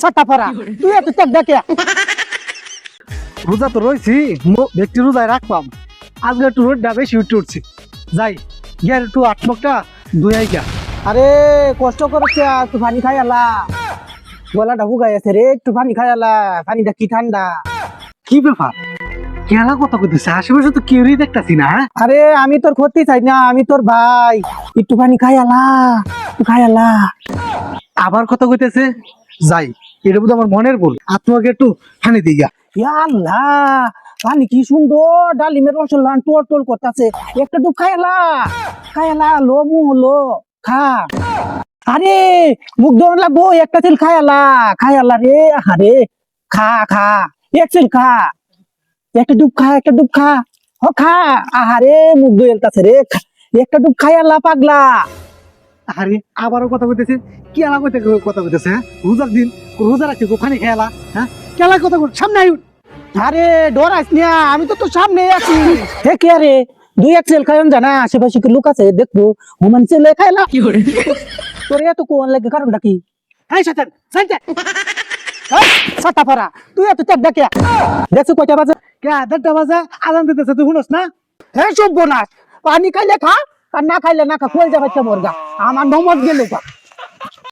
ছাতা পরা তুই এত ত্যাগ দেখে রোজা তো রয়েছি ব্যক্তি রোজায় রাখবাম আজকে একটু রোদটা বেশি উঠছি যাই গিয়ে একটু আটমকটা দুই আইকা আরে কষ্ট করছে একটু পানি খাই আলা গলাটা হুগাই আছে রে একটু পানি খাই আলা পানিটা কি ঠান্ডা কি ব্যাপার কেলা কথা কইতেছে আশেপাশে তো কেউই দেখতাছি না হ্যাঁ? আরে আমি তোর ক্ষতি চাই না আমি তোর ভাই একটু পানি খাই আলা একটু খাই আলা আবার কথা কইতেছে যাই এটা বোধ আমার মনের ভুল আত্মাকে একটু ফানি দিই গা ইয়া আল্লাহ পানি কি সুন্দর ডালিমের রস লান টোল টোল করতেছে একটা ডুব খাই আলা লো মু লো খা আরে মুখ দোন লাগবো একটা তেল খাই আলা রে আরে খা খা এক তেল খা একটা ডুব খা ও খা আহারে মুখ দোয়েলতাছে রে একটা ডুব খাই আলা পাগলা আরে আবারও কথা কইতেছে কি আলা কইতে কথা কইতেছে হ্যাঁ রোজার দিন রোজা রাখতে ফানি খেলা হ্যাঁ কেলা কথা কই সামনে আইন আরে ডরাইস না আমি তো তোর সামনে আছি হে কে রে দুই এক সেল খাইন জানা আশেপাশে কি লোক আছে দেখবো হুমান সেলে খাইলা তোর এত কোন লাগে কারণটা কি এই শয়তান সাইতে ছাতা পরা তুই এত ত্যাগ দেখে দেখছো কয়টা বাজে কে দেড়টা বাজে আজান দিতেছে তুই শুনস না হে সব বোনাস পানি খাইলে খা আর না খাইলে না খা কই যাবে মোরগা আমার নমত গেল